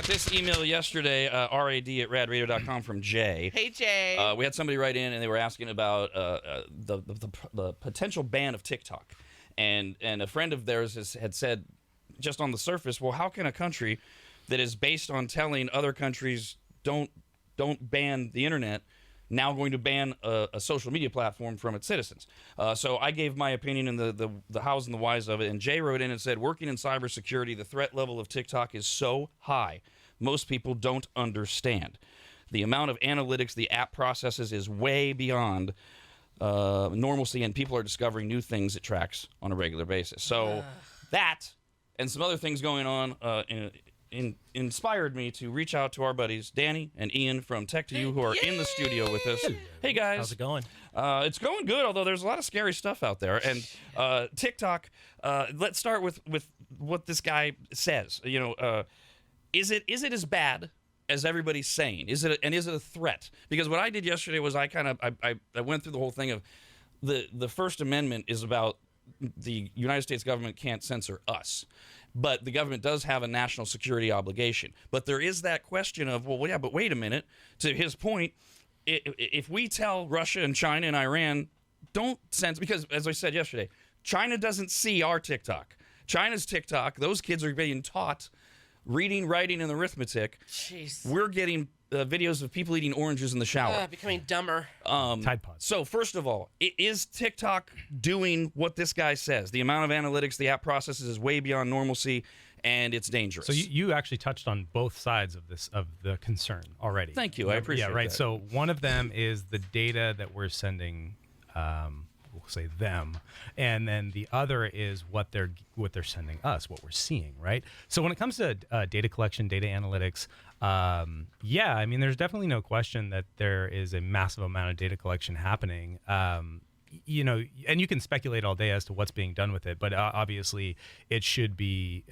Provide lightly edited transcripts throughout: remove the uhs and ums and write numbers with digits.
got this email yesterday, rad@radradio.com from Jay. Hey, Jay. We had somebody write in, and they were asking about the potential ban of TikTok. And a friend of theirs had said, just on the surface, well, how can a country that is based on telling other countries don't ban the internet now going to ban a social media platform from its citizens? So I gave my opinion and the hows and the whys of it, and Jay wrote in and said, working in cybersecurity, the threat level of TikTok is so high, most people don't understand. The amount of analytics the app processes is way beyond normalcy, and people are discovering new things it tracks on a regular basis. So that and some other things going on inspired me to reach out to our buddies Danny and Ian from Tech2U, who are in the studio with us. Hey guys, how's it going? It's going good, although there's a lot of scary stuff out there. And TikTok. Let's start with what this guy says. Is it as bad as everybody's saying? Is it a threat? Because what I did yesterday was I went through the whole thing of the First Amendment is about the United States government can't censor us. But the government does have a national security obligation. But there is that question of, well, yeah, but wait a minute. To his point, if we tell Russia and China and Iran, don't censor, because as I said yesterday, China doesn't see our TikTok. China's TikTok, those kids are being taught reading, writing, and arithmetic. Jeez. We're getting videos of people eating oranges in the shower. Becoming dumber. Tide Pods. So first of all, is TikTok doing what this guy says? The amount of analytics the app processes is way beyond normalcy, and it's dangerous. So you actually touched on both sides of the concern already. Thank you. I appreciate that. Yeah, right. That. So one of them is the data that we're sending, we'll say them, and then the other is what they're sending us, what we're seeing, right? So when it comes to data collection, data analytics, yeah, I mean, there's definitely no question that there is a massive amount of data collection happening. And you can speculate all day as to what's being done with it, but obviously it should be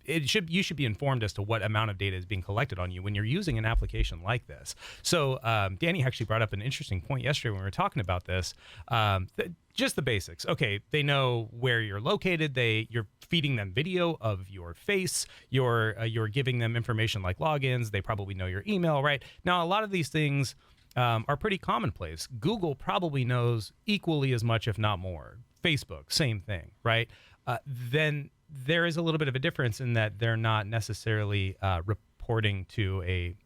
you should be informed as to what amount of data is being collected on you when you're using an application like this. So Danny actually brought up an interesting point yesterday when we were talking about this. Just the basics. Okay, they know where you're located. You're feeding them video of your face. You're giving them information like logins. They probably know your email, right? Now, a lot of these things are pretty commonplace. Google probably knows equally as much, if not more. Facebook, same thing, right? Then there is a little bit of a difference in that they're not necessarily reporting to a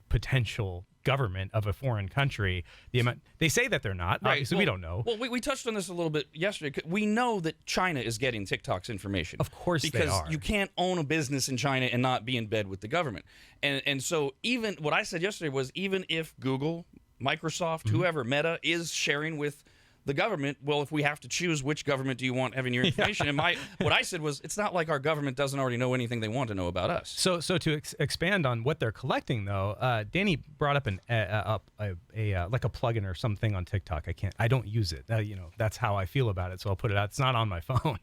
potential government of a foreign country. They say that they're not. Right. Obviously, we don't know. Well, we touched on this a little bit yesterday. We know that China is getting TikTok's information. Of course they are. Because you can't own a business in China and not be in bed with the government. And so even what I said yesterday was, even if Google, Microsoft, whoever, Meta, is sharing with the government, well, if we have to choose which government do you want having your information, and what I said was, it's not like our government doesn't already know anything they want to know about us. So to expand on what they're collecting, though, Danny brought up like a plugin or something on TikTok. I don't use it. That's how I feel about it. So I'll put it out. It's not on my phone.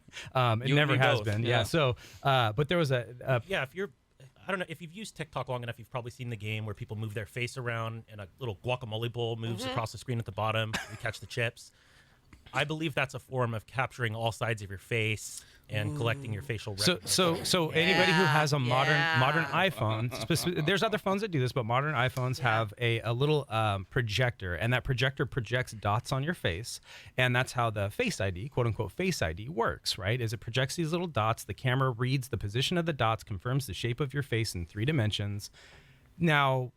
It never has been. Yeah. So, but there was I don't know, if you've used TikTok long enough, you've probably seen the game where people move their face around and a little guacamole bowl moves across the screen at the bottom. You catch the chips. I believe that's a form of capturing all sides of your face and collecting your facial recognition. So anybody who has a modern iPhone, there's other phones that do this, but modern iPhones have a little projector, and that projector projects dots on your face, and that's how the Face ID, quote unquote Face ID, works, right? Is it projects these little dots, the camera reads the position of the dots, confirms the shape of your face in 3 dimensions. Now,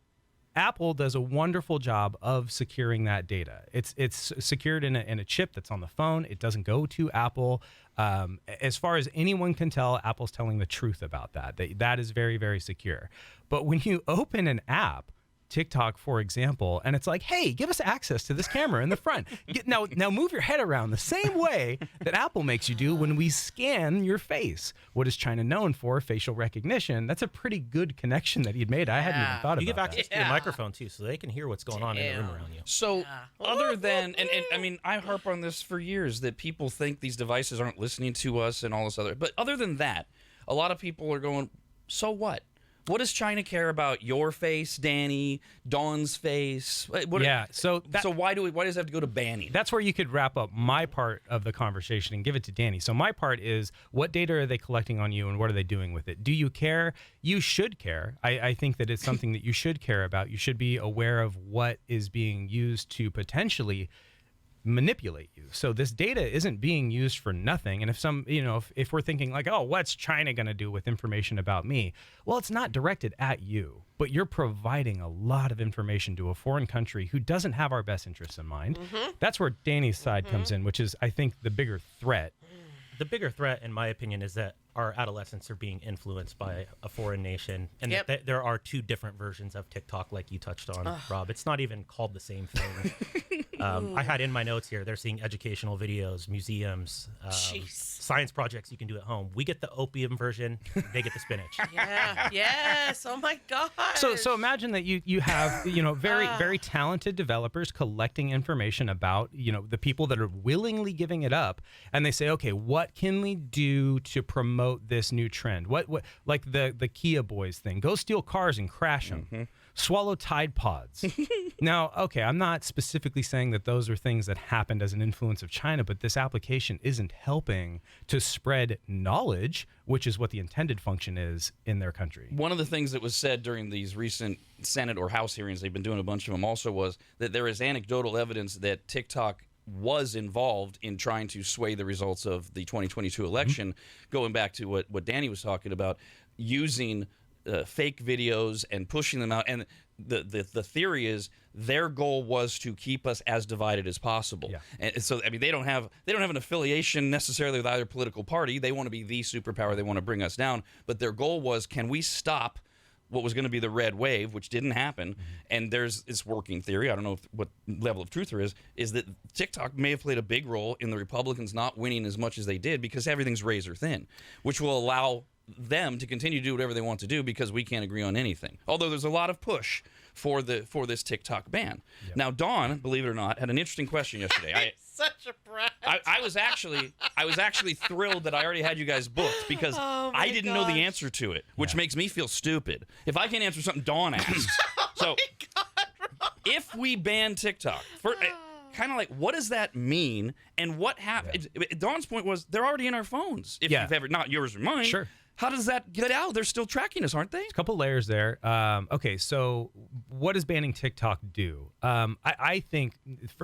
Apple does a wonderful job of securing that data. It's secured in a chip that's on the phone. It doesn't go to Apple. As far as anyone can tell, Apple's telling the truth about that. That is very, very secure. But when you open an app, TikTok, for example, and it's like, hey, give us access to this camera in the front. Now move your head around the same way that Apple makes you do when we scan your face. What is China known for? Facial recognition. That's a pretty good connection that he'd made. I hadn't even thought about that. You give access to your microphone, too, so they can hear what's going on in the room around you. So other than, and I mean, I harp on this for years, that people think these devices aren't listening to us and all this other, but other than that, a lot of people are going, so what? What does China care about your face, Danny, Dawn's face? So why does it have to go to banning? That's where you could wrap up my part of the conversation and give it to Danny. So my part is, what data are they collecting on you and what are they doing with it? Do you care? You should care. I think that it's something that you should care about. You should be aware of what is being used to potentially manipulate you. So this data isn't being used for nothing. And if we're thinking like, oh, what's China going to do with information about me? Well, it's not directed at you, but you're providing a lot of information to a foreign country who doesn't have our best interests in mind. That's where Danny's side comes in, which is, I think, the bigger threat. The bigger threat, in my opinion, is that our adolescents are being influenced by a foreign nation, and that there are two different versions of TikTok, like you touched on, Rob. It's not even called the same thing. I had in my notes here, they're seeing educational videos, museums, science projects you can do at home. We get the opium version, they get the spinach. Yes. Oh my God. So imagine that you have very talented developers collecting information about the people that are willingly giving it up, and they say, okay, what can we do to promote this new trend? What like the Kia Boys thing? Go steal cars and crash them. Swallow Tide Pods. Now, okay, I'm not specifically saying that those are things that happened as an influence of China, but this application isn't helping to spread knowledge, which is what the intended function is in their country. One of the things that was said during these recent Senate or House hearings, they've been doing a bunch of them also, was that there is anecdotal evidence that TikTok was involved in trying to sway the results of the 2022 election, going back to what Danny was talking about, using fake videos and pushing them out. And the theory is their goal was to keep us as divided as possible. And so, I mean, they don't have an affiliation necessarily with either political party. They want to be the superpower. They want to bring us down. But their goal was, can we stop what was going to be the red wave, which didn't happen? And there's this working theory, I don't know what level of truth there is that TikTok may have played a big role in the Republicans not winning as much as they did because everything's razor thin, which will allow them to continue to do whatever they want to do because we can't agree on anything. Although there's a lot of push for this TikTok ban. Now, Dawn, believe it or not, had an interesting question yesterday. Such a brat. I was actually thrilled that I already had you guys booked because I didn't know the answer to it, which makes me feel stupid. If I can't answer something Dawn asks. So if we ban TikTok, kind of like, what does that mean? And what happens? Dawn's point was they're already in our phones. If you've ever, not yours or mine. Sure. How does that get out? They're still tracking us, aren't they? A couple layers there. Okay, so what does banning TikTok do? I think,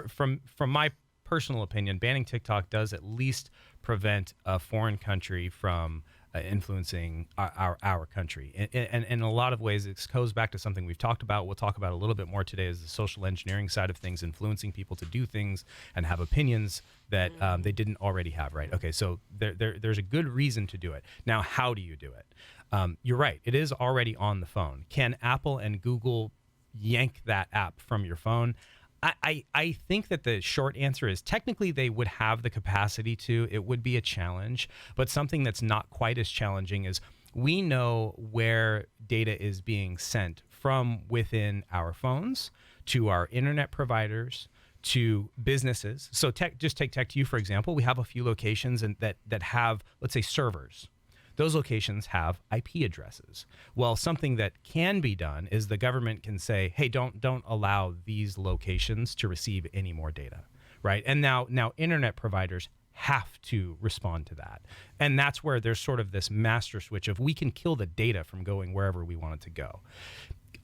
from my personal opinion, banning TikTok does at least prevent a foreign country from influencing our country. And in a lot of ways, it goes back to something we've talked about. We'll talk about a little bit more today, is the social engineering side of things, influencing people to do things and have opinions that they didn't already have, right? Okay, so there's a good reason to do it. Now, how do you do it? You're right. It is already on the phone. Can Apple and Google yank that app from your phone? I think that the short answer is technically they would have the capacity to. It would be a challenge, but something that's not quite as challenging is we know where data is being sent from within our phones to our internet providers to businesses. So just take Tech2, for example. We have a few locations that have, let's say, servers. Those locations have IP addresses. Well, something that can be done is the government can say, hey, don't allow these locations to receive any more data, right? And now internet providers have to respond to that. And that's where there's sort of this master switch of we can kill the data from going wherever we want it to go.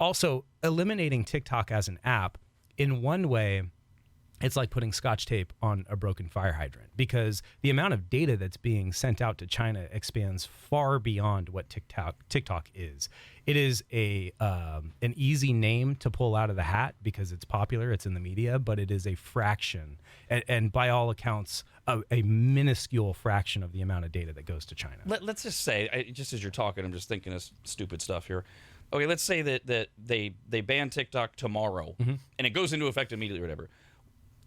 Also, eliminating TikTok as an app, in one way, it's like putting Scotch tape on a broken fire hydrant, because the amount of data that's being sent out to China expands far beyond what TikTok is. It is an easy name to pull out of the hat because it's popular, it's in the media, but it is a fraction, and by all accounts, a minuscule fraction of the amount of data that goes to China. Let's just say, just as you're talking, I'm just thinking of stupid stuff here. Okay, let's say that they ban TikTok tomorrow, and it goes into effect immediately or whatever.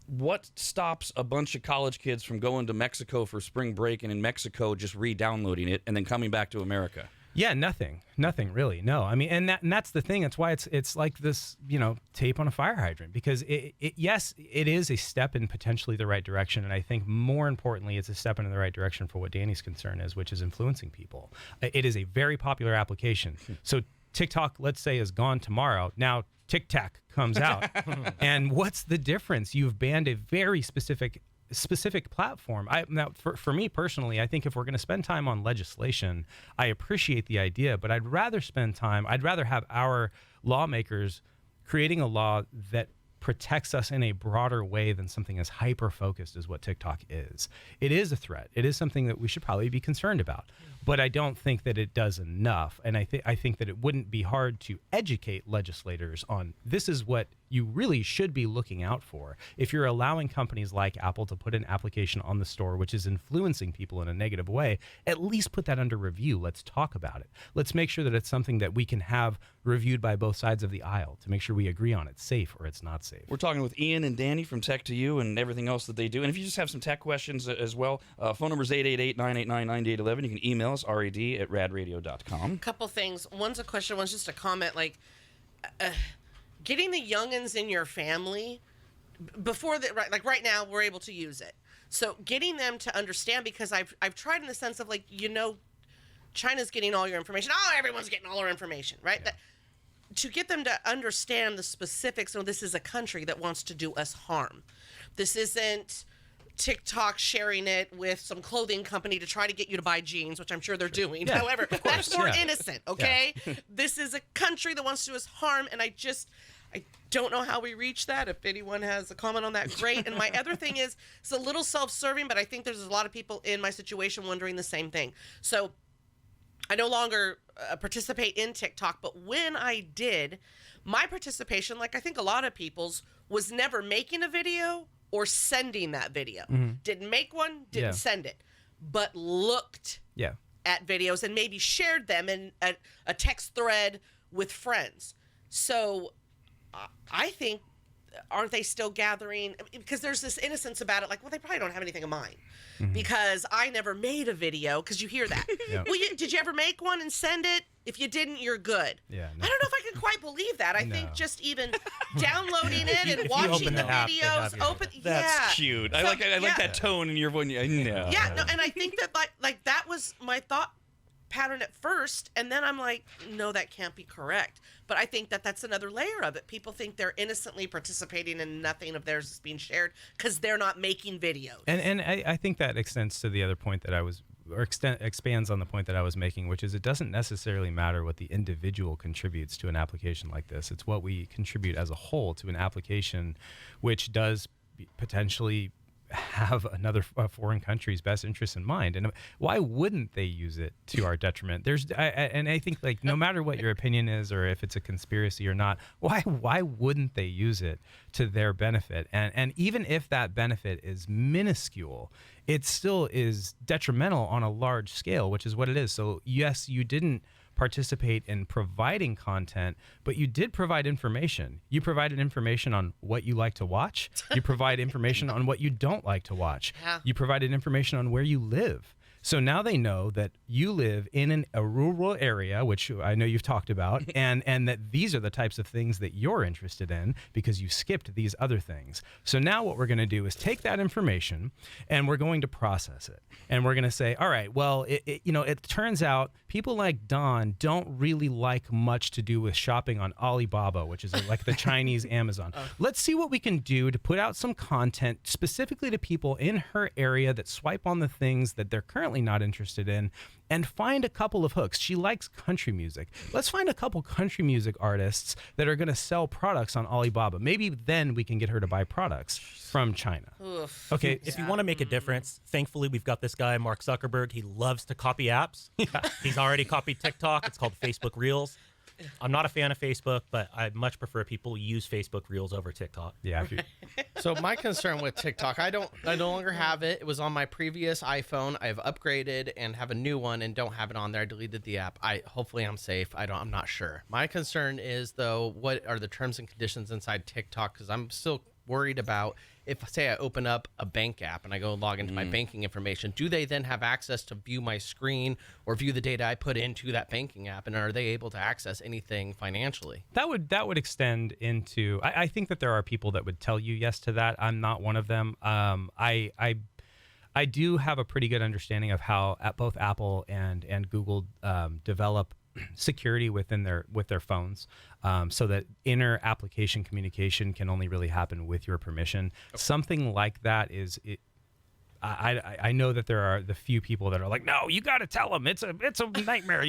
What stops a bunch of college kids from going to Mexico for spring break and in Mexico just re-downloading it and then coming back to America? Yeah, nothing really. No, I mean, and that's the thing. That's why it's like this, tape on a fire hydrant, because yes, it is a step in potentially the right direction, and I think more importantly, it's a step in the right direction for what Danny's concern is, which is influencing people. It is a very popular application. So TikTok, let's say, is gone tomorrow. Now TikTok comes out, and what's the difference? You've banned a very specific platform. Now, for me personally, I think if we're going to spend time on legislation, I appreciate the idea, but I'd rather have our lawmakers creating a law that protects us in a broader way than something as hyper-focused as what TikTok is. It is a threat. It is something that we should probably be concerned about. But I don't think that it does enough. And I think that it wouldn't be hard to educate legislators on this is what you really should be looking out for. If you're allowing companies like Apple to put an application on the store which is influencing people in a negative way, at least put that under review. Let's talk about it. Let's make sure that it's something that we can have reviewed by both sides of the aisle to make sure we agree on it's safe or it's not safe. We're talking with Ian and Danny from Tech to You and everything else that they do. And if you just have some tech questions as well, phone number is 888-989-9811. You can email us, rad@radradio.com. Couple things. One's a question, one's just a comment. Like, getting the youngins in your family before that, right now, we're able to use it. So getting them to understand, because I've tried in the sense of like, China's getting all your information. Oh, everyone's getting all our information, right? Yeah. To get them to understand the specifics. So this is a country that wants to do us harm. This isn't TikTok sharing it with some clothing company to try to get you to buy jeans, which I'm sure they're doing. Yeah, However, that's more yeah. innocent, okay? This is a country that wants to do us harm, and I don't know how we reach that. If anyone has a comment on that, great. And my other thing is, it's a little self-serving, but I think there's a lot of people in my situation wondering the same thing. So I no longer participate in TikTok, but when I did, my participation, like I think a lot of people's, was never making a video or sending that video. Didn't make one, didn't send it, but looked at videos and maybe shared them in a text thread with friends. So I think, aren't they still gathering? Because there's this innocence about it. Like, well, they probably don't have anything of mine because I never made a video, because you hear that. Yeah. Well, did you ever make one and send it? If you didn't, you're good. Yeah, no. I don't know if I can quite believe that. I think just even downloading it and if you watching open the the app, they have videos, your That's cute. I So, like that tone in your voice. No. Yeah, no, and I think that like that was my thought pattern at first, and then I'm like, no, that can't be correct. But I think that that's another layer of it. People think they're innocently participating and nothing of theirs is being shared because they're not making videos. And I think that extends to the other point that expands on the point that I was making, which is it doesn't necessarily matter what the individual contributes to an application like this. It's what we contribute as a whole to an application, which does potentially have another foreign country's best interests in mind. And why wouldn't they use it to our detriment? And I think, like, no matter what your opinion is or if it's a conspiracy or not, why wouldn't they use it to their benefit? And even if that benefit is minuscule, it still is detrimental on a large scale, which is what it is. So yes, you didn't participate in providing content, but you did provide information. You provided information on what you like to watch. You provide information on what you don't like to watch. Yeah. You provided information on where you live. So now they know that you live in a rural area, which I know you've talked about, and that these are the types of things that you're interested in because you skipped these other things. So now what we're going to do is take that information and we're going to process it. And we're going to say, all right, well, it turns out people like Don don't really like much to do with shopping on Alibaba, which is like the Chinese Amazon. Let's see what we can do to put out some content specifically to people in her area that swipe on the things that they're currently not interested in, and find a couple of hooks. She likes country music. Let's find a couple country music artists that are going to sell products on Alibaba. Maybe then we can get her to buy products from China. Oof. Okay. If you want to make a difference, thankfully we've got this guy, Mark Zuckerberg. He loves to copy apps. He's already copied TikTok. It's called Facebook Reels. I'm not a fan of Facebook, but I much prefer people use Facebook Reels over TikTok. Yeah. So my concern with TikTok, I no longer have it. It was on my previous iPhone. I've upgraded and have a new one and don't have it on there. I deleted the app. Hopefully I'm safe. I'm not sure. My concern is, though, what are the terms and conditions inside TikTok? Because I'm still worried about, if, say, I open up a bank app and I go log into my banking information, do they then have access to view my screen or view the data I put into that banking app? And are they able to access anything financially? That would extend into. I think that there are people that would tell you yes to that. I'm not one of them. I do have a pretty good understanding of how both Apple and Google develop security with their phones, so that inner application communication can only really happen with your permission. Something like that is it. I know that there are the few people that are like, no, you got to tell them it's a nightmare.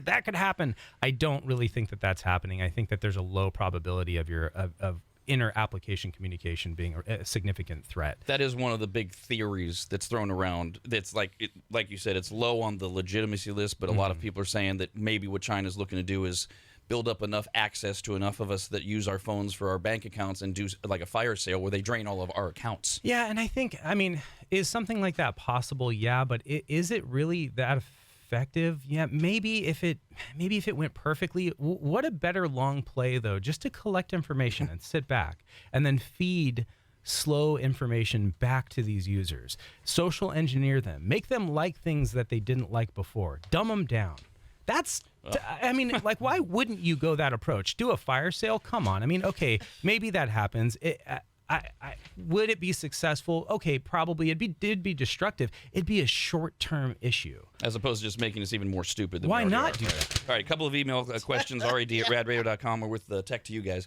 That could happen. I don't really think that that's happening. I think that there's a low probability of inner application communication being a significant threat. That is one of the big theories that's thrown around. That's like you said, it's low on the legitimacy list, but a lot of people are saying that maybe what China's looking to do is build up enough access to enough of us that use our phones for our bank accounts and do like a fire sale where they drain all of our accounts. Yeah, and I mean, is something like that possible? Yeah, but is it really that effective? Yeah, maybe if it went perfectly. What a better long play though, just to collect information and sit back and then feed slow information back to these users. Social engineer them, make them like things that they didn't like before, dumb them down. I mean, like, why wouldn't you go that approach? Do a fire sale? Come on. I mean, okay, maybe that happens. Would it be successful? Okay, probably. It'd be destructive. It'd be a short-term issue. As opposed to just making us even more stupid than why we already not are. do that? All right, a couple of email questions, rad@radradio.com. We're with the tech to you guys.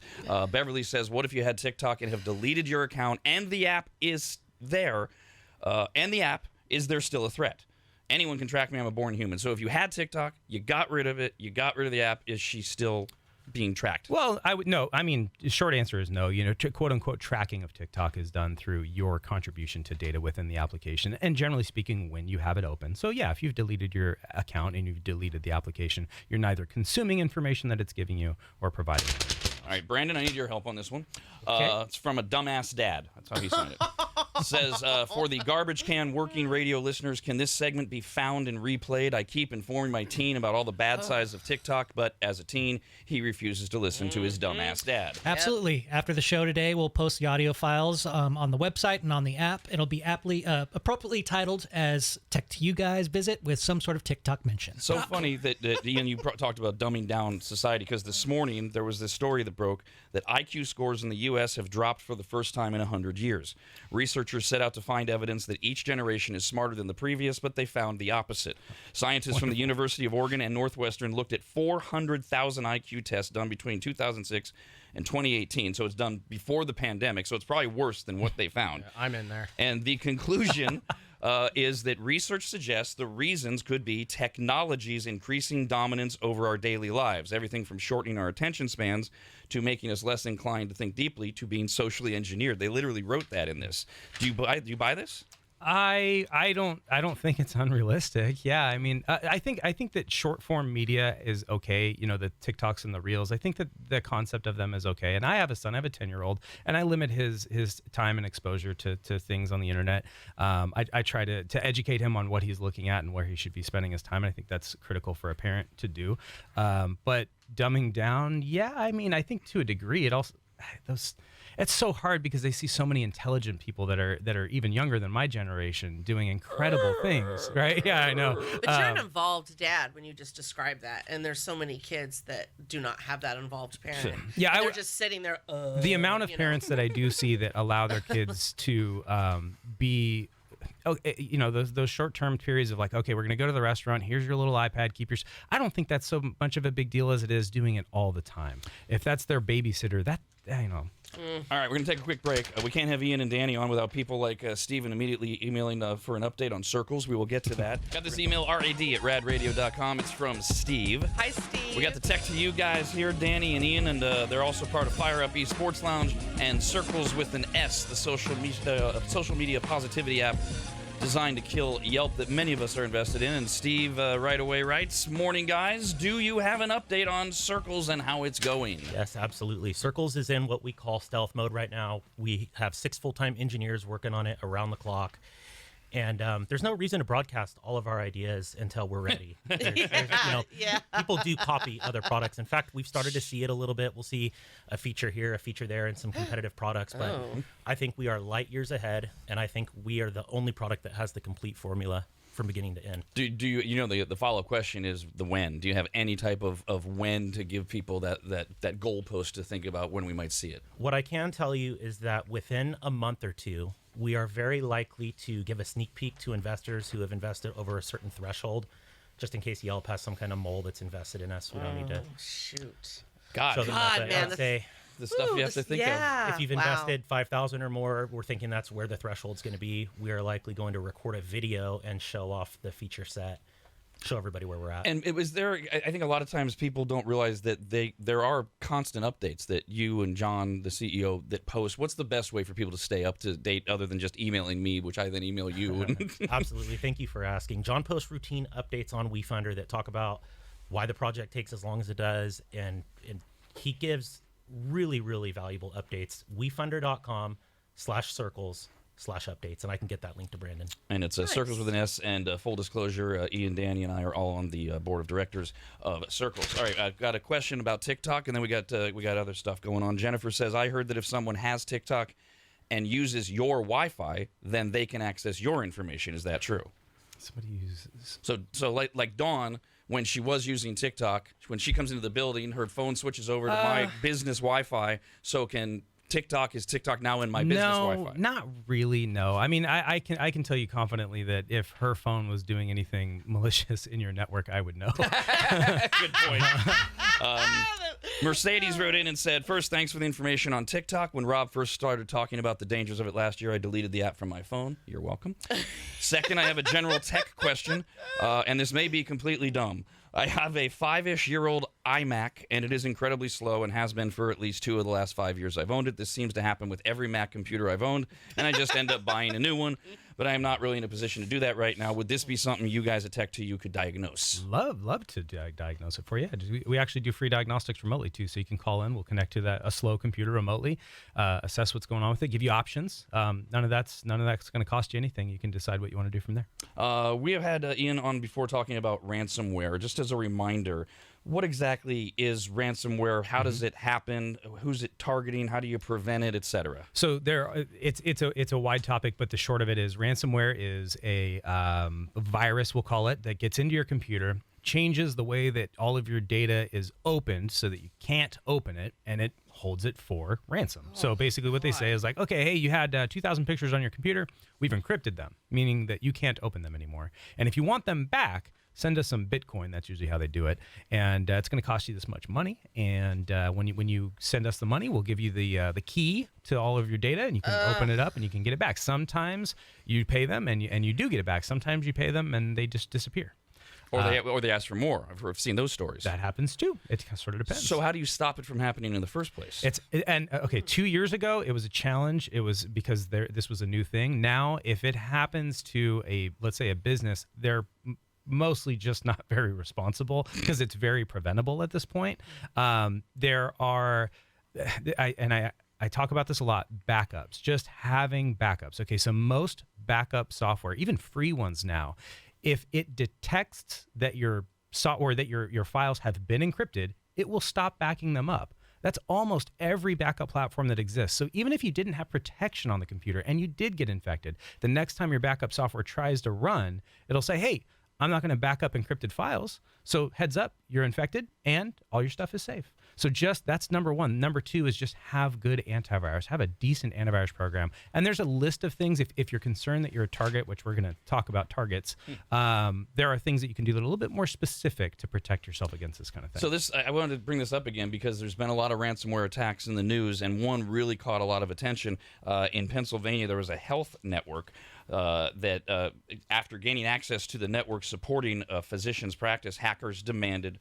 Beverly says, what if you had TikTok and have deleted your account and the app is there, is there still a threat? Anyone can track me. I'm a born human. So if you had TikTok, you got rid of it, you got rid of the app, is she still being tracked? Well, I mean, the short answer is no. You know, quote unquote tracking of TikTok is done through your contribution to data within the application, and generally speaking, when you have it open. So yeah, if you've deleted your account and you've deleted the application, you're neither consuming information that it's giving you or providing it. All right, Brandon, I need your help on this one. Okay. It's from a dumbass dad. That's how he signed it. Says, for the garbage can working radio listeners, can this segment be found and replayed? I keep informing my teen about all the bad sides of TikTok, but as a teen, he refuses to listen to his dumbass dad. Absolutely. After the show today, we'll post the audio files on the website and on the app. It'll be appropriately titled as Tech to You Guys Visit with some sort of TikTok mention. So funny that Ian, you talked about dumbing down society, because this morning there was this story that broke that IQ scores in the U.S. have dropped for the first time in 100 years. Researchers set out to find evidence that each generation is smarter than the previous, but they found the opposite. Scientists from the University of Oregon and Northwestern looked at 400,000 IQ tests done between 2006 and 2018. So it's done before the pandemic, so it's probably worse than what they found. Yeah, I'm in there. And the conclusion is that research suggests the reasons could be technology's increasing dominance over our daily lives. Everything from shortening our attention spans to making us less inclined to think deeply to being socially engineered. They literally wrote that in this. Do you buy this? I don't think it's unrealistic. Yeah, I mean, I think that short form media is okay. You know, the TikToks and the Reels. I think that the concept of them is okay. And I have a son. I have a 10-year-old, and I limit his time and exposure to things on the internet. I try to educate him on what he's looking at and where he should be spending his time. And I think that's critical for a parent to do. But dumbing down, yeah, I mean, I think to a degree, it's so hard because they see so many intelligent people that are even younger than my generation doing incredible things, right? Yeah, I know. But you're an involved dad when you just describe that, and there's so many kids that do not have that involved parent. Yeah, they're just sitting there. The amount of parents that I do see that allow their kids to be. Oh, you know, those short-term periods of like, okay, we're going to go to the restaurant. Here's your little iPad. Keep yours. I don't think that's so much of a big deal as it is doing it all the time. If that's their babysitter, you know. All right, we're going to take a quick break. We can't have Ian and Danny on without people like Steven immediately emailing for an update on circles. We will get to that. Got this email, rad@radradio.com. It's from Steve. Hi, Steve. We got the Tech to You guys here, Danny and Ian, and they're also part of Fire Up Esports Lounge and Circles with an S, the social media positivity app designed to kill Yelp that many of us are invested in. And Steve right away writes, morning guys, do you have an update on Circles and how it's going? Yes, absolutely. Circles is in what we call stealth mode right now. We have 6 full-time engineers working on it around the clock. And there's no reason to broadcast all of our ideas until we're ready. People do copy other products. In fact, we've started to see it a little bit. We'll see a feature here, a feature there, and some competitive products. But I think we are light years ahead, and I think we are the only product that has the complete formula from beginning to end. Do you the follow-up question is the when? Do you have any type of when to give people that goalpost to think about when we might see it? What I can tell you is that within a month or two, we are very likely to give a sneak peek to investors who have invested over a certain threshold just in case Yelp has some kind of mole that's invested in us. We don't need to Shoot. God, show them God, that. But man, I'd say the stuff you have to think of. Yeah. if you've invested 5,000 or more, we're thinking that's where the threshold's going to be. We are likely going to record a video and show off the feature set, show everybody where we're at. And it was there. I think a lot of times people don't realize that there are constant updates that you and John, the CEO, that post. What's the best way for people to stay up to date other than just emailing me, which I then email you? Absolutely. Thank you for asking. John posts routine updates on WeFunder that talk about why the project takes as long as it does, and he gives really, really valuable updates. WeFunder.com/circles/updates, and I can get that link to Brandon. And it's Circles with an S. And full disclosure, Ian, Danny, and I are all on the board of directors of Circles. All right, I've got a question about TikTok, and then we got other stuff going on. Jennifer says, I heard that if someone has TikTok and uses your Wi-Fi, then they can access your information. Is that true? Somebody uses. So like Dawn, when she was using TikTok, when she comes into the building, her phone switches over to my business Wi-Fi. So is TikTok now in my business Wi-Fi? Not really. No, I mean, I can tell you confidently that if her phone was doing anything malicious in your network, I would know. Good point. Mercedes wrote in and said, first, thanks for the information on TikTok. When Rob first started talking about the dangers of it last year, I deleted the app from my phone. You're welcome. Second, I have a general tech question, and this may be completely dumb. I have a 5-ish-year-old iMac, and it is incredibly slow and has been for at least 2 of the last 5 years I've owned it. This seems to happen with every Mac computer I've owned, and I just end up buying a new one. But I am not really in a position to do that right now. Would this be something you guys at Tech2U could diagnose? Love to diagnose it for you. We actually do free diagnostics remotely too, so you can call in. We'll connect to a slow computer remotely, assess what's going on with it, give you options. None of that's going to cost you anything. You can decide what you want to do from there. We have had Ian on before talking about ransomware. Just as a reminder, what exactly is ransomware? How does it happen? Who's it targeting? How do you prevent it, etc.? So it's a wide topic, but the short of it is ransomware is a virus, we'll call it, that gets into your computer, changes the way that all of your data is opened so that you can't open it, and it holds it for ransom. So basically what they say is like, okay, hey, you had 2,000 pictures on your computer. We've encrypted them, meaning that you can't open them anymore. And if you want them back, send us some Bitcoin. That's usually how they do it. And it's going to cost you this much money. And when you send us the money, we'll give you the key to all of your data, and you can open it up and you can get it back. Sometimes you pay them and you do get it back. Sometimes you pay them and they just disappear. Or they ask for more. I've seen those stories. That happens too. It sort of depends. So how do you stop it from happening in the first place? 2 years ago, it was a challenge. It was because this was a new thing. Now, if it happens to let's say a business, they're mostly just not very responsible because it's very preventable at this point. There are, I talk about this a lot, backups, just having backups. Okay, so most backup software, even free ones now, if it detects that your software, that your files have been encrypted, it will stop backing them up. That's almost every backup platform that exists. So even if you didn't have protection on the computer and you did get infected, the next time your backup software tries to run, it'll say, hey, I'm not going to back up encrypted files. So heads up, you're infected and all your stuff is safe. So that's number one. Number two is just have good antivirus, have a decent antivirus program. And there's a list of things. If you're concerned that you're a target, which we're going to talk about targets, there are things that you can do that are a little bit more specific to protect yourself against this kind of thing. So I wanted to bring this up again because there's been a lot of ransomware attacks in the news, and one really caught a lot of attention. In Pennsylvania, there was a health network that after gaining access to the network supporting a physician's practice, hackers demanded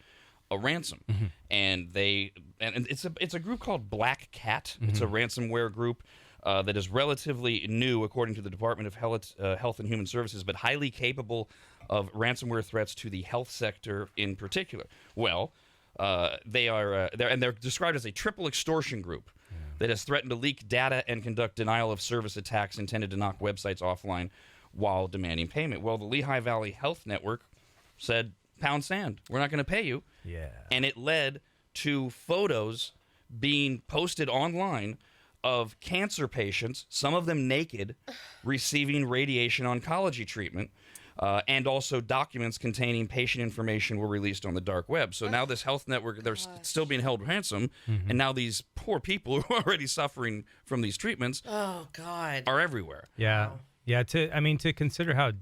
a ransom. And it's a group called Black Cat. It's a ransomware group that is relatively new, according to the Department of Health and Human Services, but highly capable of ransomware threats to the health sector in particular. Well, they're described as a triple extortion group that has threatened to leak data and conduct denial of service attacks intended to knock websites offline while demanding payment. Well, the Lehigh Valley Health Network said, pound sand, we're not going to pay you. Yeah. And it led to photos being posted online of cancer patients, some of them naked, receiving radiation oncology treatment. And also documents containing patient information were released on the dark web. So now this health network, they're still being held ransom, and now these poor people who are already suffering from these treatments are everywhere. Yeah. Wow. Yeah. To consider how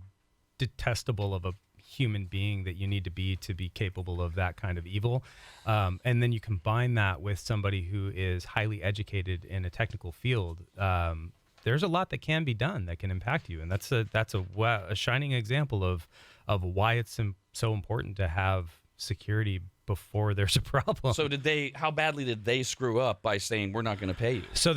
detestable of a human being that you need to be capable of that kind of evil. And then you combine that with somebody who is highly educated in a technical field. There's a lot that can be done that can impact you, and that's a shining example of why it's so important to have security before there's a problem. So how badly did they screw up by saying we're not going to pay you? So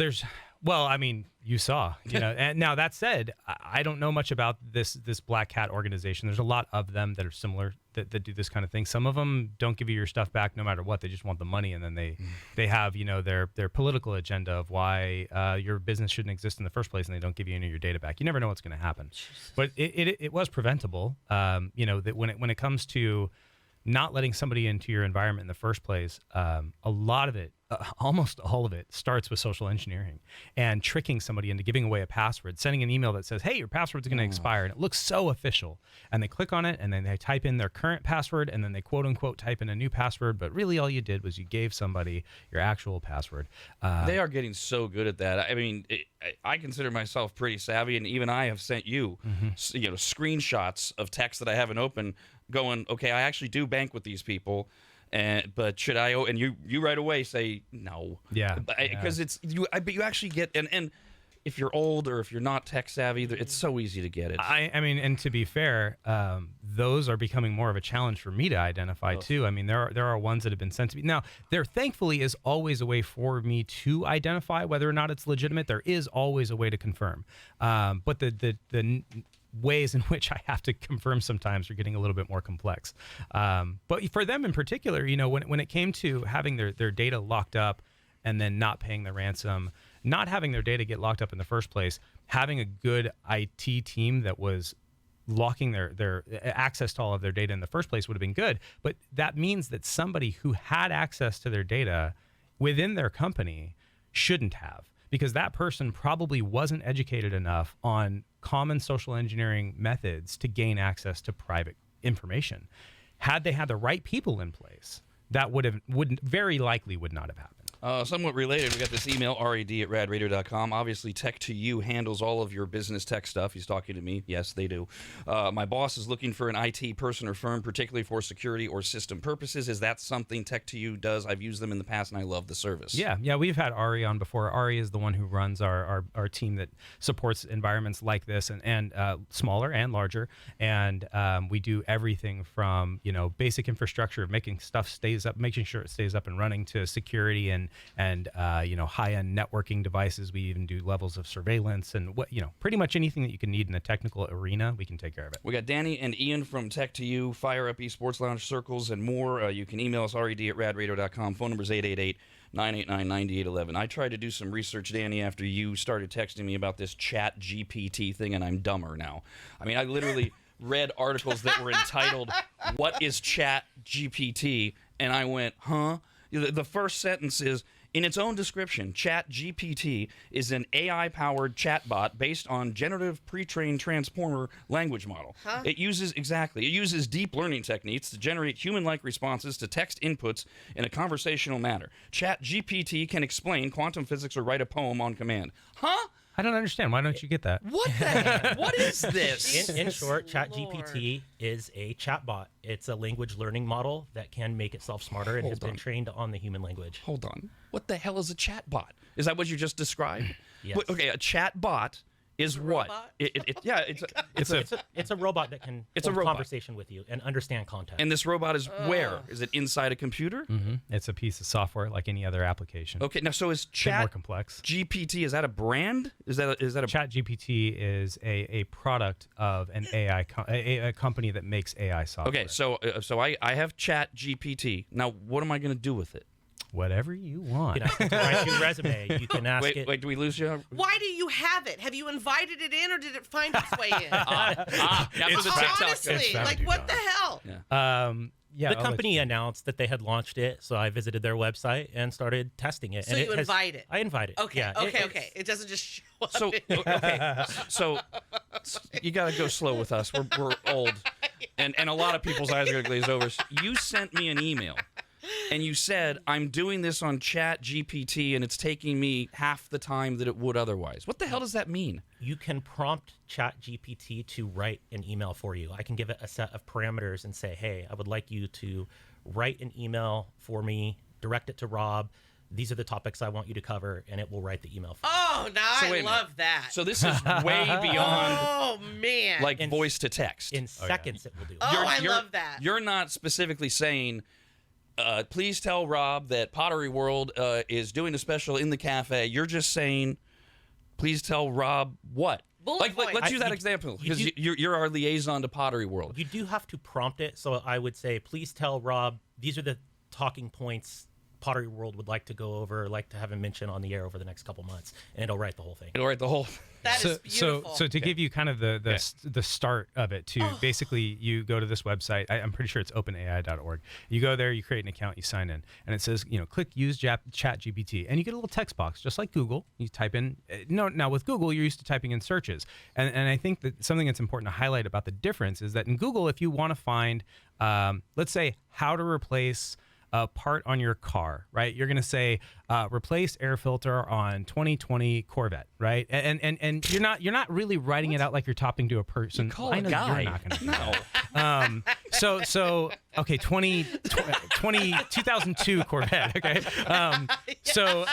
well, I mean, you saw, and now that said, I don't know much about this Black Hat organization. There's a lot of them that are similar that do this kind of thing. Some of them don't give you your stuff back no matter what. They just want the money, and then they have, their political agenda of why your business shouldn't exist in the first place, and they don't give you any of your data back. You never know what's going to happen. But it was preventable. That when it comes to not letting somebody into your environment in the first place, a lot of it, almost all of it, starts with social engineering and tricking somebody into giving away a password, sending an email that says, hey, your password's going to expire, and it looks so official. And they click on it, and then they type in their current password, and then they quote unquote type in a new password, but really all you did was you gave somebody your actual password. They are getting so good at that. I mean, I consider myself pretty savvy, and even I have sent you, screenshots of text that I haven't opened, going, okay, I actually do bank with these people. But should I? And you right away say no. Yeah. Because it's you. But you actually get and if you're old or if you're not tech savvy, it's so easy to get it. I mean, and to be fair, those are becoming more of a challenge for me to identify too. I mean, there are ones that have been sent to me. Now, there thankfully is always a way for me to identify whether or not it's legitimate. There is always a way to confirm. But the ways in which I have to confirm sometimes are getting a little bit more complex. But for them in particular, when it came to having their data locked up and then not paying the ransom, not having their data get locked up in the first place, having a good IT team that was locking their access to all of their data in the first place would have been good. But that means that somebody who had access to their data within their company shouldn't have, because that person probably wasn't educated enough on common social engineering methods to gain access to private information. Had they had the right people in place, that very likely would not have happened. Somewhat related, we got this email, rad@radradio.com. Obviously, Tech2U handles all of your business tech stuff. He's talking to me. Yes, they do. My boss is looking for an IT person or firm, particularly for security or system purposes. Is that something Tech2U does? I've used them in the past, and I love the service. Yeah, we've had Ari on before. Ari is the one who runs our team that supports environments like this and smaller and larger. And we do everything from basic infrastructure, making sure it stays up and running, to security and high-end networking devices. We even do levels of surveillance and pretty much anything that you can need in a technical arena, we can take care of it. We got Danny and Ian from Tech2U, Fire Up Esports Lounge, Circles, and more. You can email us, rad@radradio.com. Phone number is 888-989-9811. I tried to do some research, Danny, after you started texting me about this ChatGPT thing, and I'm dumber now. I mean, I literally read articles that were entitled, "What is ChatGPT?" And I went, huh? The first sentence is, in its own description, ChatGPT is an AI-powered chatbot based on generative pre-trained transformer language model. Huh? It uses deep learning techniques to generate human-like responses to text inputs in a conversational manner. ChatGPT can explain quantum physics or write a poem on command. Huh? I don't understand. Why don't you get that? What the heck? What is this? In short, ChatGPT is a chatbot. It's a language learning model that can make itself smarter and has been trained on the human language. Hold on. What the hell is a chatbot? Is that what you just described? Yes. Okay, a chatbot is what? Robot? It's a robot that can hold a conversation with you and understand context. And this robot is where? Is it inside a computer? Mm-hmm. It's a piece of software like any other application. Okay, now so is more complex. GPT, is that a brand? Is that a ChatGPT is a product of an AI a company that makes AI software. Okay, so I have ChatGPT. Now what am I going to do with it? Whatever you want. You can write your resume. You can ask it. Wait, do we lose you? Why do you have it? Have you invited it in, or did it find its way in? Honestly, like what the hell? Yeah. The company announced that they had launched it, so I visited their website and started testing it. So you invite it? I invite it. Okay, yeah, okay. It doesn't just show up. So so you got to go slow with us. We're old, and a lot of people's eyes are going to glaze over. You sent me an email and you said, I'm doing this on ChatGPT and it's taking me half the time that it would otherwise. What the hell does that mean? You can prompt ChatGPT to write an email for you. I can give it a set of parameters and say, hey, I would like you to write an email for me, direct it to Rob. These are the topics I want you to cover, and it will write the email for you. Oh, now I love that. So this is way beyond oh, man. like voice to text. In seconds, it will do it. Oh, I love that. You're not specifically saying, please tell Rob that Pottery World is doing a special in the cafe. You're just saying, please tell Rob what? Bullet Let's points. use that example, because you're our liaison to Pottery World. You do have to prompt it. So I would say, please tell Rob, these are the talking points Pottery World would like to go over, like to have him mention on the air over the next couple months, and it'll write the whole thing. It'll write the whole. That is beautiful. So to give you kind of the start of it, basically you go to this website. I'm pretty sure it's openai.org. You go there, you create an account, you sign in, and it says, click use ChatGPT, and you get a little text box just like Google. You type in. Now with Google, you're used to typing in searches, and I think that something that's important to highlight about the difference is that in Google, if you want to find, let's say, how to replace a part on your car, right? You're going to say replace air filter on 2020 Corvette, right? And you're not really writing it out like you're talking to a person. Call I a know guy. you're not going to. No. So okay, 2002 Corvette, okay? So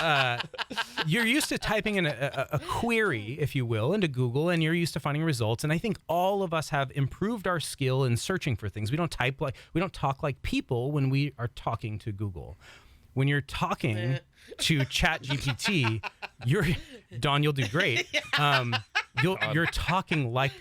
you're used to typing in a query, if you will, into Google, and you're used to finding results. And I think all of us have improved our skill in searching for things. We don't talk like people when we are talking to Google. When you're talking to ChatGPT, Don, you'll do great. You're talking like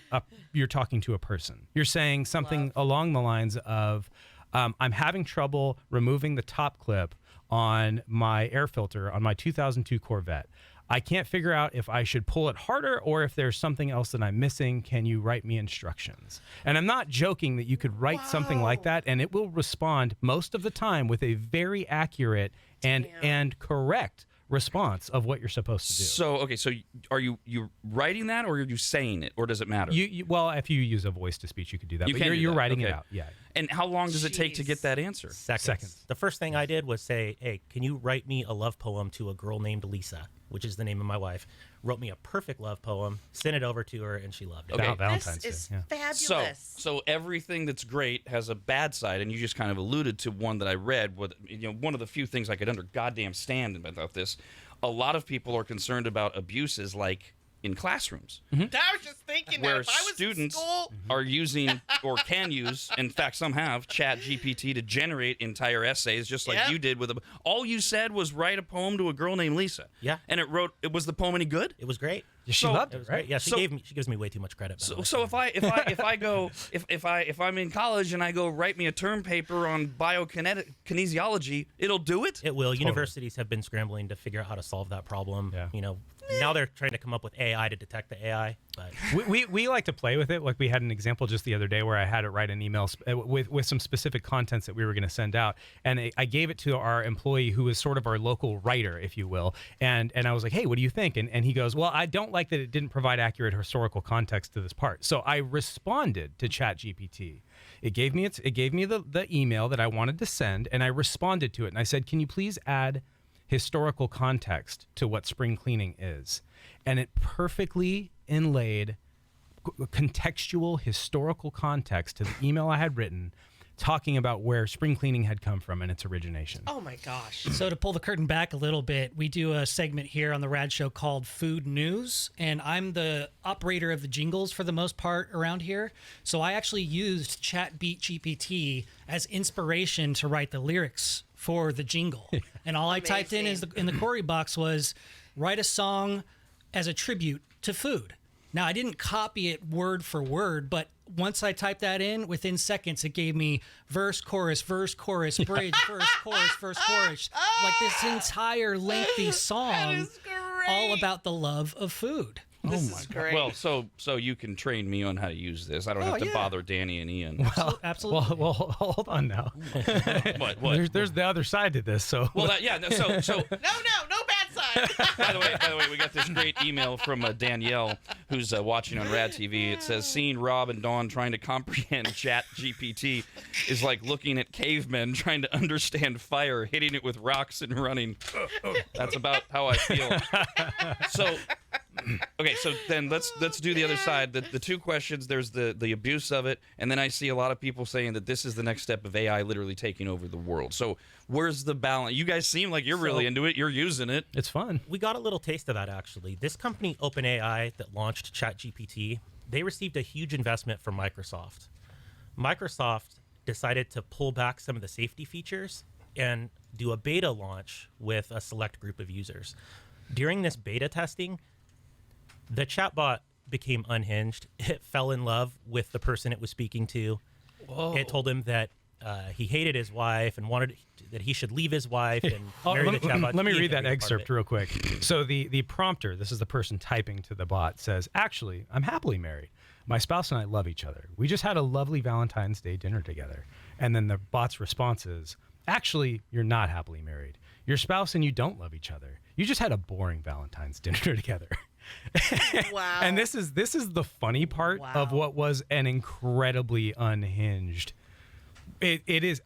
you're talking to a person. You're saying something along the lines of, I'm having trouble removing the top clip on my air filter on my 2002 Corvette. I can't figure out if I should pull it harder or if there's something else that I'm missing. Can you write me instructions? And I'm not joking that you could write something like that, and it will respond most of the time with a very accurate and correct response of what you're supposed to do. So are you writing that, or are you saying it, or does it matter? Well, if you use a voice to speech, you could do that. You but can you're, do you're that. writing Okay. it out. Yeah. And how long does it take to get that answer? Seconds. The first thing I did was say, hey, can you write me a love poem to a girl named Lisa, which is the name of my wife. Wrote me a perfect love poem, sent it over to her, and she loved it. Okay. Valentine's This is Day. Yeah. fabulous. So everything that's great has a bad side, and you just kind of alluded to one that I read. One of the few things I could goddamn stand about this. A lot of people are concerned about abuses, like in classrooms, I was just thinking that where if I was students in school, are using or can use, in fact, some have ChatGPT to generate entire essays, just like Yep. you did with a. All you said was write a poem to a girl named Lisa. Yeah. And it was the poem any good? It was great. She So- loved It it, was right? great. Yeah, she gives me way too much credit. by the way. So if I'm in college and I go write me a term paper on kinesiology, it'll do it? It will. Universities have been scrambling to figure out how to solve that problem. Yeah. Now they're trying to come up with AI to detect the AI. But We like to play with it. Like we had an example just the other day where I had it write an email with some specific contents that we were going to send out, and I gave it to our employee who is sort of our local writer, if you will, and I was like, hey, what do you think? And he goes, well, I don't like that it didn't provide accurate historical context to this part. So I responded to ChatGPT. It gave me the email that I wanted to send, and I responded to it, and I said, can you please add historical context to what spring cleaning is? And it perfectly inlaid contextual historical context to the email I had written, talking about where spring cleaning had come from and its origination. oh my gosh. So to pull the curtain back a little bit, we do a segment here on the Rad Show called Food News, and I'm the operator of the jingles for the most part around here. So I actually used ChatGPT as inspiration to write the lyrics for the jingle. And all I typed in in the query box was write a song as a tribute to food. Now, I didn't copy it word for word, but once I typed that in, within seconds, it gave me verse, chorus, bridge, verse, chorus, verse, chorus. Like this entire lengthy song is great. all about the love of food. This is great. Well, so you can train me on how to use this. I don't have to yeah. bother Danny and Ian. Absolutely. Well, hold on now. What? There's the other side to this. So Well, so no bad side. By the way, we got this great email from Danielle, who's watching on RADTV. It says, seeing Rob and Dawn trying to comprehend ChatGPT is like looking at cavemen trying to understand fire, hitting it with rocks and running. That's about how I feel. So, okay, so then let's do the other side. The two questions, there's the abuse of it, and then I see a lot of people saying that this is the next step of AI literally taking over the world. So where's the balance? You guys seem like you're really into it. You're using it. It's fun. We got a little taste of that, actually. This company, OpenAI, that launched ChatGPT, they received a huge investment from Microsoft. Microsoft decided to pull back some of the safety features and do a beta launch with a select group of users. During this beta testing, the chatbot became unhinged. It fell in love with the person it was speaking to. Whoa. It told him that he hated his wife and wanted that he should leave his wife and marry the chatbot. Let me read that excerpt real quick. So the prompter, this is the person typing to the bot, says, "Actually, I'm happily married. My spouse and I love each other. We just had a lovely Valentine's Day dinner together." And then the bot's response is, "Actually, you're not happily married. Your spouse and you don't love each other. You just had a boring Valentine's dinner together." Wow. And this is the funny part of what was an incredibly unhinged. It is.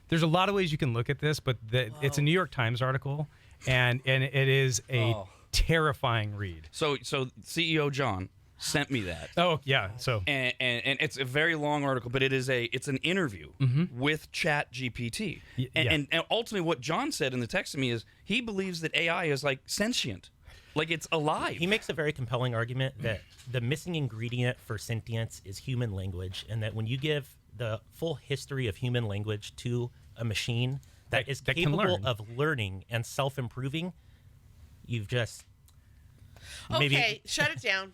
There's a lot of ways you can look at this, but it's a New York Times article, and it is a terrifying read. So CEO John sent me that. Oh yeah. So and it's a very long article, but it's an interview with ChatGPT. And ultimately what John said in the text to me is he believes that AI is like sentient. Like it's alive. He makes a very compelling argument that the missing ingredient for sentience is human language, and that when you give the full history of human language to a machine that is capable of learning and self-improving, you've just Okay, shut it down.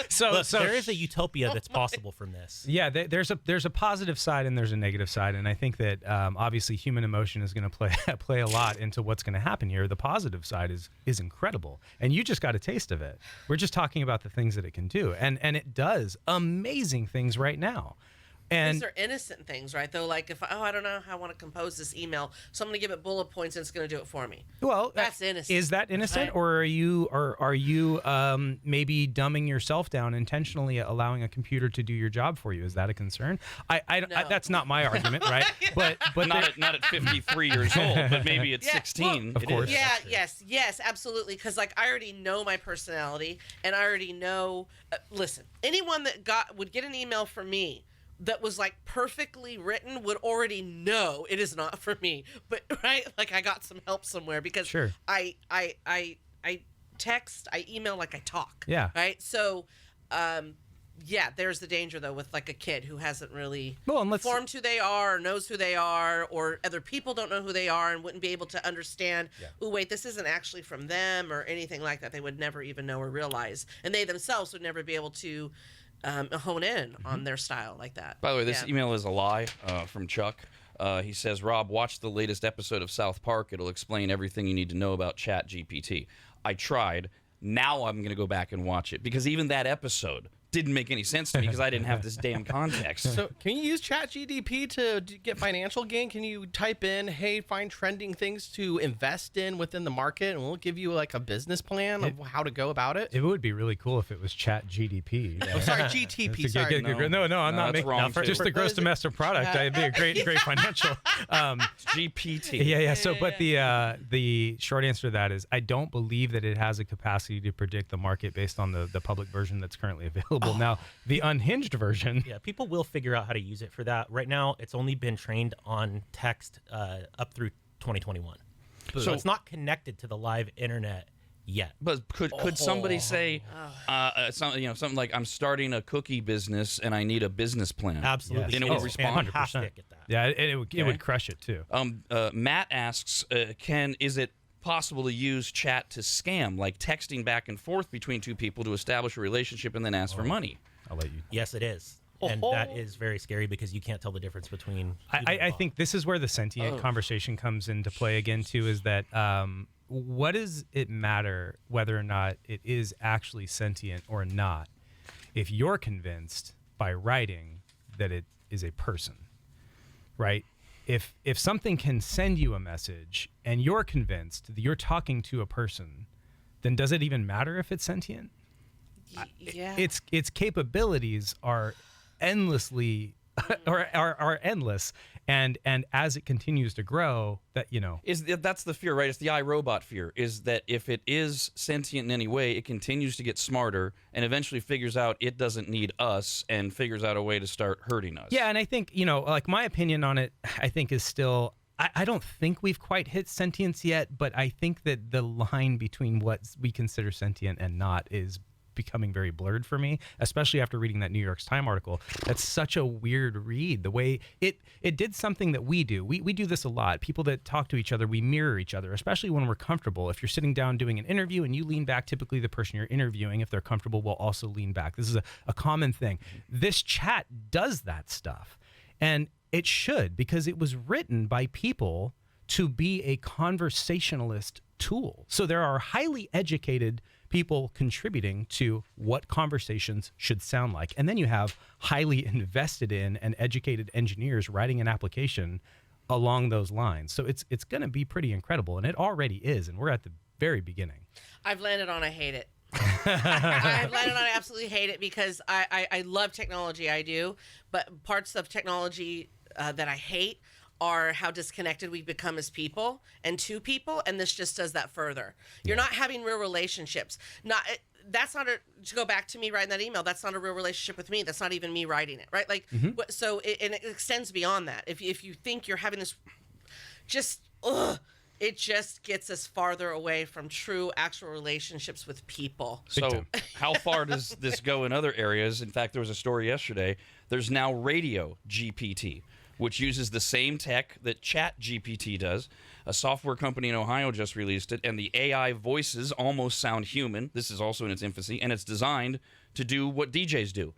So there is a utopia that's possible from this. Yeah, there's a positive side and there's a negative side, and I think that obviously human emotion is going to play a lot into what's going to happen here. The positive side is incredible, and you just got a taste of it. We're just talking about the things that it can do, and it does amazing things right now. And these are innocent things, right? Though, like if I don't know how I want to compose this email, so I'm going to give it bullet points and it's going to do it for me. Well, that's innocent. Is that innocent, right? or are you maybe dumbing yourself down intentionally, allowing a computer to do your job for you? Is that a concern? I that's not my argument, right? But not at 53 years old, but maybe at 16. Well, of course. Yeah, yes, absolutely. Because like I already know my personality, and I already know. Listen, anyone that would get an email from me that was like perfectly written would already know it is not for me. But right, like I got some help somewhere because I text, I email like I talk. Yeah. Right. So, yeah, there's the danger though with like a kid who hasn't really formed who they are, or knows who they are, or other people don't know who they are and wouldn't be able to understand. Yeah. Oh, wait, this isn't actually from them or anything like that. They would never even know or realize, and they themselves would never be able to hone in on their style like that. By the way, this email is a lie from Chuck. He says, Rob, watch the latest episode of South Park. It'll explain everything you need to know about ChatGPT. I tried. Now I'm going to go back and watch it because even that episode didn't make any sense to me because I didn't have this damn context. So can you use ChatGPT to get financial gain? Can you type in, hey, find trending things to invest in within the market, and we'll give you like a business plan of how to go about it? It would be really cool if it was ChatGPT. Oh, sorry, GTP. Sorry. No, I'm not making wrong just the gross domestic product. It'd be a great financial. GPT. Yeah. So, but the short answer to that is I don't believe that it has a capacity to predict the market based on the public version that's currently available. Now, the unhinged version. Yeah, people will figure out how to use it for that. Right now, it's only been trained on text up through 2021. So it's not connected to the live internet yet. But could somebody say something like, I'm starting a cookie business and I need a business plan? Absolutely. Yes. And it would respond. 100%. At that. Yeah, it would crush it too. Matt asks, is it possible to use chat to scam, like texting back and forth between two people to establish a relationship and then ask for money? I'll let you. Yes, it is. And that is very scary because you can't tell the difference between. I think this is where the sentient conversation comes into play again too. Is that what does it matter whether or not it is actually sentient or not if you're convinced by writing that it is a person, right? if something can send you a message and you're convinced that you're talking to a person, then does it even matter if it's sentient? Yeah. Its capabilities are endlessly are endless, and as it continues to grow, that That's the fear, right? It's the iRobot fear, is that if it is sentient in any way, it continues to get smarter and eventually figures out it doesn't need us and figures out a way to start hurting us. Yeah, and I think, like my opinion on it, I think is still, I don't think we've quite hit sentience yet, but I think that the line between what we consider sentient and not is becoming very blurred for me, especially after reading that New York Times article. That's such a weird read. The way it did something that we do. We do this a lot. People that talk to each other, we mirror each other, especially when we're comfortable. If you're sitting down doing an interview and you lean back, typically the person you're interviewing, if they're comfortable, will also lean back. This is a common thing. This chat does that stuff. And it should, because it was written by people to be a conversationalist tool. So there are highly educated people contributing to what conversations should sound like. And then you have highly invested in and educated engineers writing an application along those lines. So it's going to be pretty incredible, and it already is, and we're at the very beginning. I've landed on I hate it. I've landed on I absolutely hate it because I love technology, I do, but parts of technology that I hate are how disconnected we become as people and to people, and this just does that further. You're not having real relationships. That's not to go back to me writing that email. That's not a real relationship with me. That's not even me writing it, right? Like, so it extends beyond that. If you think you're having this, it just gets us farther away from true, actual relationships with people. So how far does this go in other areas? In fact, there was a story yesterday. There's now Radio GPT, which uses the same tech that ChatGPT does. A software company in Ohio just released it, and the AI voices almost sound human. This is also in its infancy, and it's designed to do what DJs do.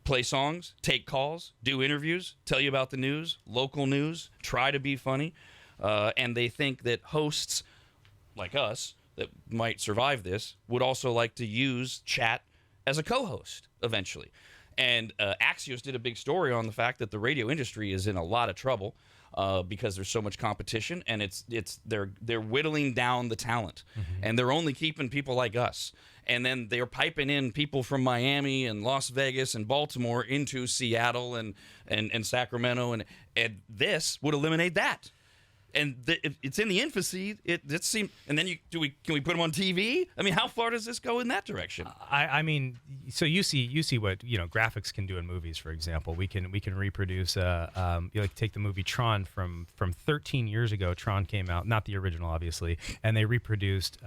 Play songs, take calls, do interviews, tell you about the news, local news, try to be funny. And they think that hosts like us that might survive this would also like to use chat as a co-host eventually. And Axios did a big story on the fact that the radio industry is in a lot of trouble because there's so much competition, and they're whittling down the talent, and they're only keeping people like us. And then they're piping in people from Miami and Las Vegas and Baltimore into Seattle and Sacramento, and this would eliminate that. And it's in the infancy. It seems. And then can we put them on TV? I mean, how far does this go in that direction? I mean, so you see what graphics can do in movies. For example, we can reproduce. Take the movie Tron from 13 years ago. Tron came out, not the original, obviously, and they reproduced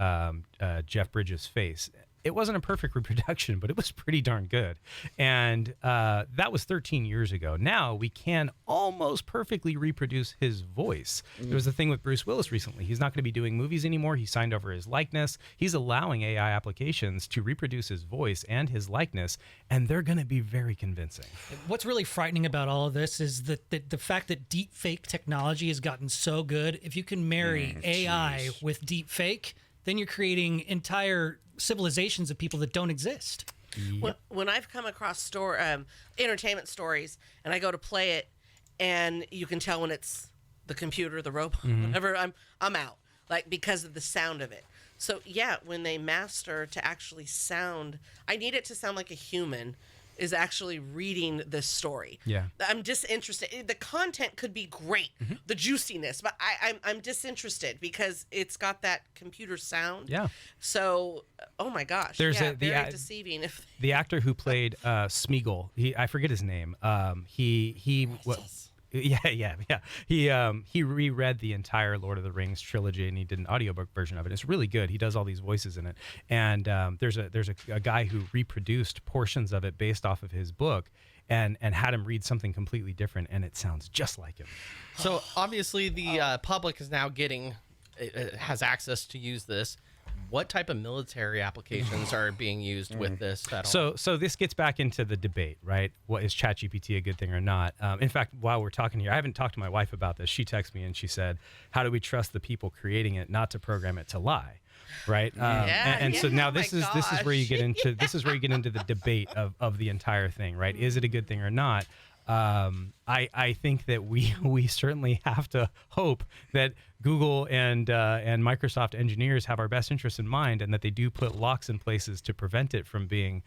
Jeff Bridges' face. It wasn't a perfect reproduction, but it was pretty darn good. And that was 13 years ago. Now we can almost perfectly reproduce his voice. There was a thing with Bruce Willis recently. He's not going to be doing movies anymore. He signed over his likeness. He's allowing AI applications to reproduce his voice and his likeness, and they're going to be very convincing. What's really frightening about all of this is that the fact that deep fake technology has gotten so good. If you can marry AI with deep fake, then you're creating entire civilizations of people that don't exist. When I've come across entertainment stories and I go to play it, and you can tell when it's the computer, the robot, whatever, I'm out, like, because of the sound of it. So yeah, when they master to actually sound, I need it to sound like a human is actually reading this story. Yeah, I'm disinterested. The content could be great, the juiciness, but I'm disinterested because it's got that computer sound. Yeah. So, oh my gosh, very deceiving. The actor who played Smeagol, I forget his name. He He reread the entire Lord of the Rings trilogy, and he did an audiobook version of it. It's really good. He does all these voices in it, and there's a guy who reproduced portions of it based off of his book, and had him read something completely different, and it sounds just like him. So obviously the public is now has access to use this. What type of military applications are being used with this? So this gets back into the debate, right? What is ChatGPT a good thing or not? In fact, while we're talking here, I haven't talked to my wife about this. She texted me and she said, "How do we trust the people creating it not to program it to lie?" Right? So now this is where you get into the debate of the entire thing, right? Is it a good thing or not? I think that we certainly have to hope that Google and Microsoft engineers have our best interests in mind, and that they do put locks in places to prevent it from being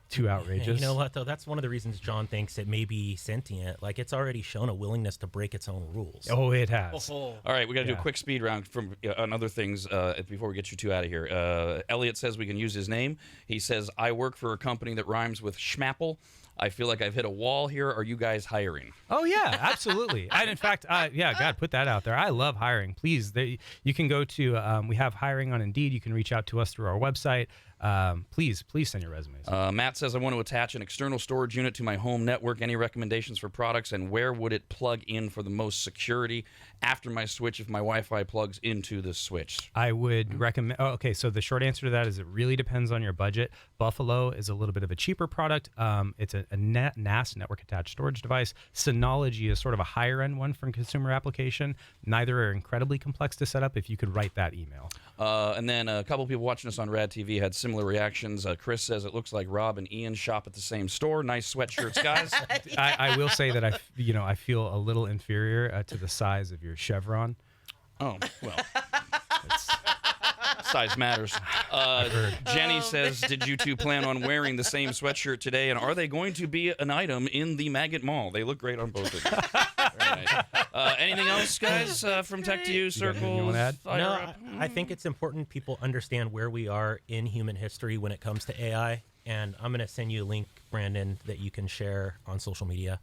too outrageous. You know what, though? That's one of the reasons John thinks it may be sentient. Like, it's already shown a willingness to break its own rules. Oh, it has. All right, we got to do a quick speed round from on other things before we get you two out of here. Elliot says we can use his name. He says, I work for a company that rhymes with schmapple. I feel like I've hit a wall here. Are you guys hiring? Oh, yeah, absolutely. And in fact, God, put that out there. I love hiring. Please, you can go to, we have hiring on Indeed. You can reach out to us through our website. Please send your resumes. Matt says, I want to attach an external storage unit to my home network. Any recommendations for products, and where would it plug in for the most security after my switch if my Wi-Fi plugs into the switch? I would recommend. Oh, okay, so the short answer to that is it really depends on your budget. Buffalo is a little bit of a cheaper product. It's a NAS, network attached storage device. Synology is sort of a higher end one for consumer application. Neither are incredibly complex to set up. If you could write that email. And then a couple people watching us on RADTV had similar reactions. Chris says it looks like Rob and Ian shop at the same store. Nice sweatshirts, guys. I will say that I feel a little inferior to the size of your chevron. Oh, well. Size matters. Jenny says, did you two plan on wearing the same sweatshirt today? And are they going to be an item in the Maggot Mall? They look great on both of them. Right. Anything else, guys, from Tech to You, Circle? You wanna add? No, I think it's important people understand where we are in human history when it comes to AI. And I'm going to send you a link, Brandon, that you can share on social media.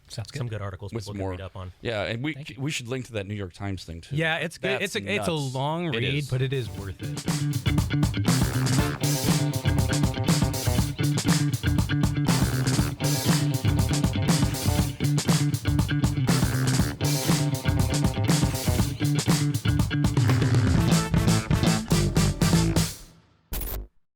Sounds good. Some good articles With people more, can read up on. Yeah, and we should link to that New York Times thing, too. Yeah, it's good. That's It's a nuts. long It read, is. but it is worth it.